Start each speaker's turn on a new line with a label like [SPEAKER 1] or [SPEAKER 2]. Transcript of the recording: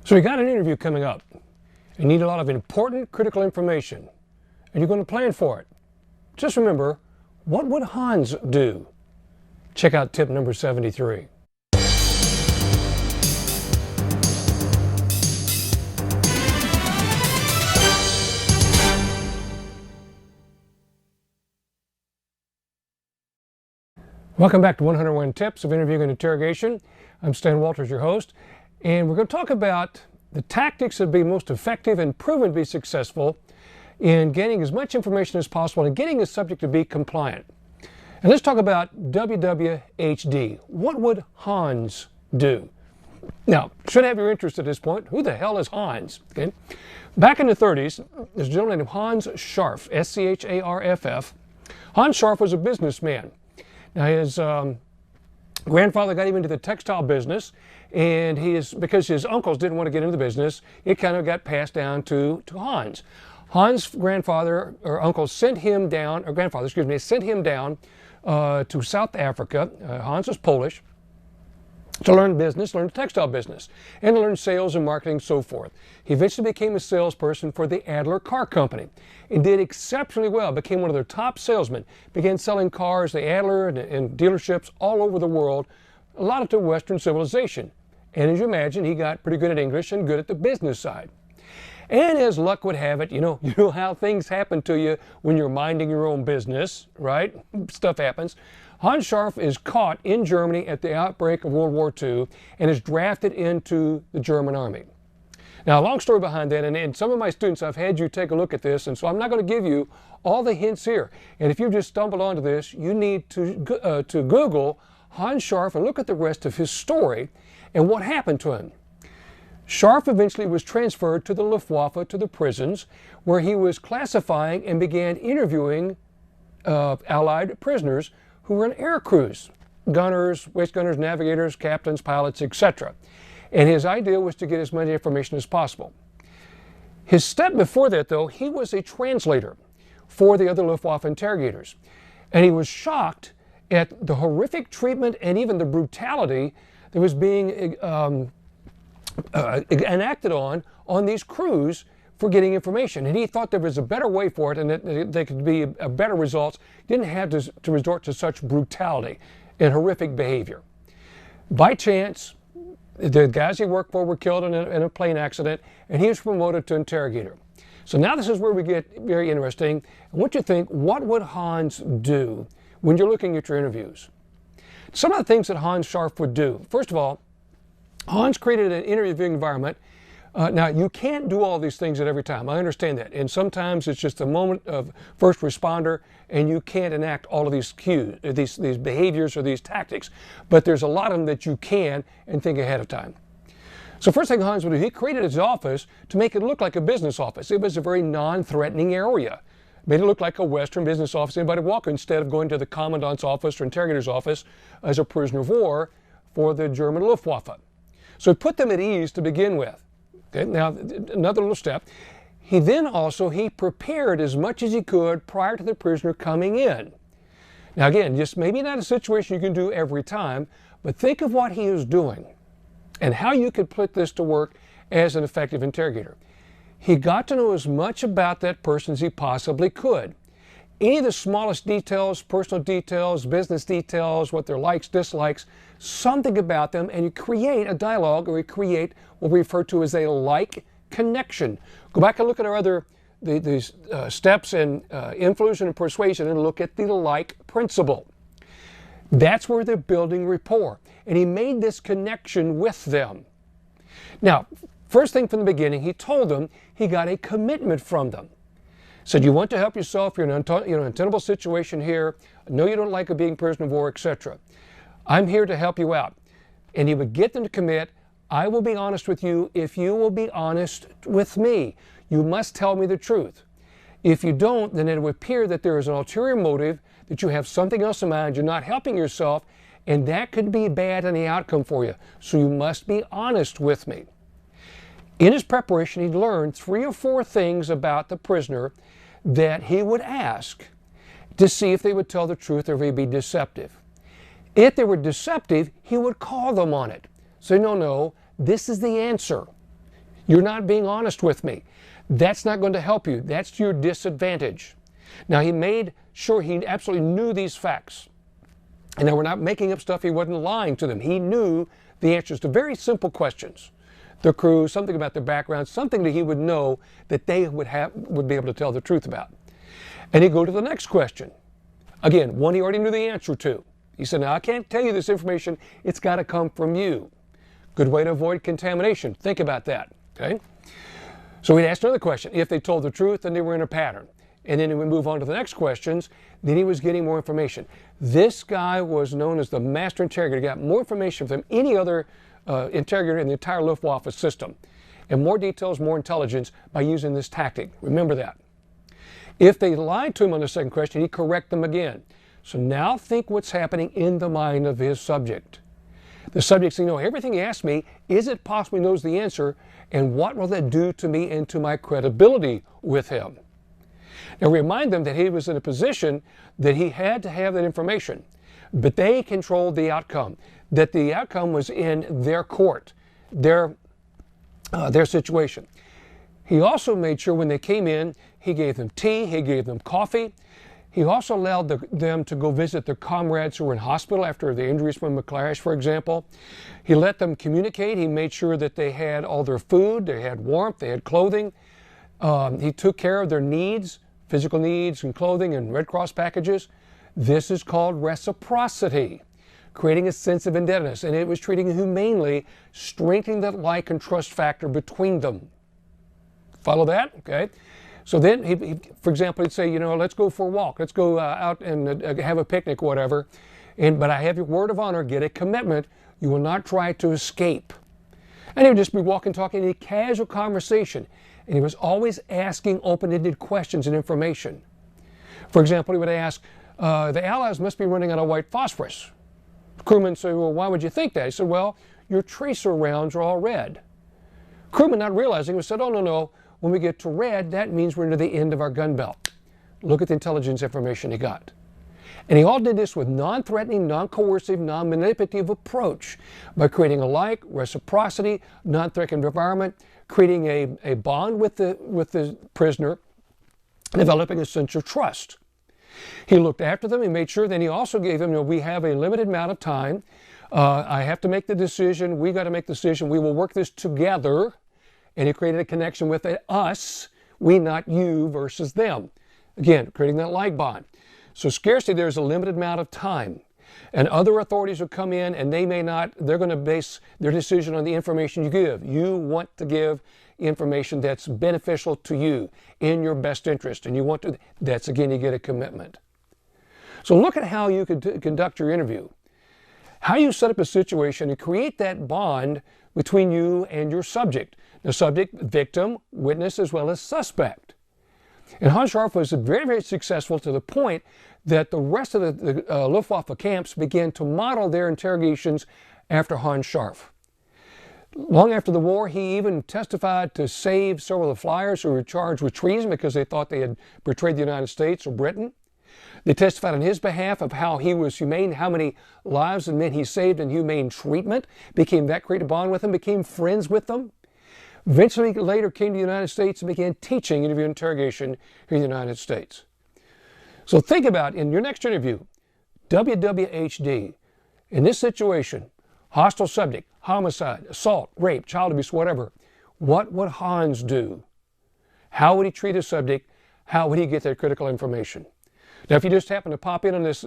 [SPEAKER 1] So you got an interview coming up. You need a lot of important, critical information, and you're going to plan for it. Just remember, what would Hans do? Check out tip number 73. Welcome back to 101 Tips of Interviewing and Interrogation. I'm Stan Walters, your host, and we're going to talk about the tactics that be most effective and proven to be successful in getting as much information as possible and getting a subject to be compliant. And let's talk about WWHD. What would Hans do? Now, should have your interest at this point. Who the hell is Hans? Okay. Back in the 30s, there's a gentleman named Hans Scharff, S-C-H-A-R-F-F. Hans Scharff was a businessman. Now, his grandfather got him into the textile business, and because his uncles didn't want to get into the business, it kind of got passed down to Hans. Hans' grandfather or uncle sent him down, or grandfather, excuse me, sent him down to South Africa. Hans was Polish, to learn business, learn the textile business, and to learn sales and marketing and so forth. He eventually became a salesperson for the Adler Car Company and did exceptionally well, became one of their top salesmen, began selling cars, the Adler and dealerships all over the world, a lot of to Western civilization. And as you imagine, he got pretty good at English and good at the business side. And as luck would have it, you know how things happen to you when you're minding your own business, right? Stuff happens. Hans Scharff is caught in Germany at the outbreak of World War II and is drafted into the German army. Now, a long story behind that, and some of my students, I've had you take a look at this, and so I'm not going to give you all the hints here. And if you just stumbled onto this, you need to Google Hans Scharff and look at the rest of his story and what happened to him. Scharff eventually was transferred to the Luftwaffe, to the prisons, where he was classifying and began interviewing Allied prisoners who were in air crews, gunners, waist gunners, navigators, captains, pilots, etc. And his idea was to get as much information as possible. His step before that, though, he was a translator for the other Luftwaffe interrogators. And he was shocked at the horrific treatment and even the brutality that was being enacted on these crews for getting information. And he thought there was a better way for it and that they could be better results. Didn't have to resort to such brutality and horrific behavior. By chance, the guys he worked for were killed in a plane accident, and he was promoted to interrogator. So now this is where we get very interesting. I want you to think, what would Hans do when you're looking at your interviews? Some of the things that Hans Scharff would do. First of all, Hans created an interviewing environment. Now, you can't do all these things at every time. I understand that. And sometimes it's just a moment of first responder, and you can't enact all of these cues, these behaviors or these tactics. But there's a lot of them that you can and think ahead of time. So first thing Hans would do, he created his office to make it look like a business office. It was a very non-threatening area. Made it look like a Western business office. Anybody walk instead of going to the commandant's office or interrogator's office as a prisoner of war for the German Luftwaffe. So he put them at ease to begin with. Okay, now, another little step. He prepared as much as he could prior to the prisoner coming in. Now again, just maybe not a situation you can do every time, but think of what he is doing and how you could put this to work as an effective interrogator. He got to know as much about that person as he possibly could. Any of the smallest details, personal details, business details, what their likes, dislikes, something about them, and you create a dialogue, or you create what we refer to as a like connection. Go back and look at our other these steps in influence and persuasion and look at the like principle. That's where they're building rapport. And he made this connection with them. Now, first thing from the beginning, he told them he got a commitment from them. Said, you want to help yourself, you're in an untenable situation here, I know you don't like being prisoner of war, etc. I'm here to help you out. And he would get them to commit, I will be honest with you if you will be honest with me. You must tell me the truth. If you don't, then it would appear that there is an ulterior motive, that you have something else in mind, you're not helping yourself, and that could be bad in the outcome for you. So you must be honest with me. In his preparation, he learned 3 or 4 things about the prisoner that he would ask to see if they would tell the truth or if they'd be deceptive. If they were deceptive, he would call them on it. Say, no, this is the answer. You're not being honest with me. That's not going to help you. That's to your disadvantage. Now, he made sure he absolutely knew these facts. And now we're not making up stuff. He wasn't lying to them. He knew the answers to very simple questions. The crew, something about their background, something that he would know that they would be able to tell the truth about. And he'd go to the next question. Again, one he already knew the answer to. He said, now I can't tell you this information. It's got to come from you. Good way to avoid contamination. Think about that. Okay? So we'd ask another question. If they told the truth, then they were in a pattern. And then we move on to the next questions. Then he was getting more information. This guy was known as the master interrogator. He got more information than any other interrogator in the entire Luftwaffe system. And more details, more intelligence by using this tactic. Remember that. If they lied to him on the second question, he'd correct them again. So now think what's happening in the mind of his subject. The subject saying, no, everything he asked me, is it possible he knows the answer? And what will that do to me and to my credibility with him? Now remind them that he was in a position that he had to have that information, but they controlled the outcome, that the outcome was in their court, their situation. He also made sure when they came in, he gave them tea, he gave them coffee. He also allowed them to go visit their comrades who were in hospital after the injuries from McClash, for example. He let them communicate. He made sure that they had all their food, they had warmth, they had clothing. He took care of their needs, physical needs and clothing and Red Cross packages. This is called reciprocity, creating a sense of indebtedness. And it was treating humanely, strengthening that like and trust factor between them. Follow that? Okay. So then, he, for example, he'd say, you know, let's go for a walk. Let's go out and have a picnic, whatever. But I have your word of honor, get a commitment. You will not try to escape. And he would just be walking, talking in a casual conversation. And he was always asking open-ended questions and information. For example, he would ask, the Allies must be running out of white phosphorus. The crewman said, well, why would you think that? He said, well, your tracer rounds are all red. Crewman, not realizing, he said, oh, no. When we get to red, that means we're near the end of our gun belt. Look at the intelligence information he got. And he all did this with non-threatening, non-coercive, non-manipulative approach by creating a like, reciprocity, non-threatening environment, creating a bond with the prisoner, developing a sense of trust. He looked after them. He made sure. Then he also gave them, you know, we have a limited amount of time. I have to make the decision. We got to make the decision. We will work this together. And he created a connection with us, we, not you, versus them. Again, creating that like bond. So scarcely there's a limited amount of time. And other authorities will come in and they may not, they're going to base their decision on the information you give. You want to give information that's beneficial to you, in your best interest. And you want to, that's again, you get a commitment. So look at how you could conduct your interview. How you set up a situation and create that bond between you and your subject. The subject, victim, witness, as well as suspect. And Hans Scharff was very, very successful to the point that the rest of the Luftwaffe camps began to model their interrogations after Hans Scharff. Long after the war, he even testified to save several of the flyers who were charged with treason because they thought they had betrayed the United States or Britain. They testified on his behalf of how he was humane, how many lives and men he saved in humane treatment, became that great a bond with them, became friends with them. Eventually, later came to the United States and began teaching interview and interrogation here in the United States. So think about, in your next interview, WWHD, in this situation, hostile subject, homicide, assault, rape, child abuse, whatever, what would Hans do? How would he treat his subject? How would he get that critical information? Now, if you just happen to pop in on this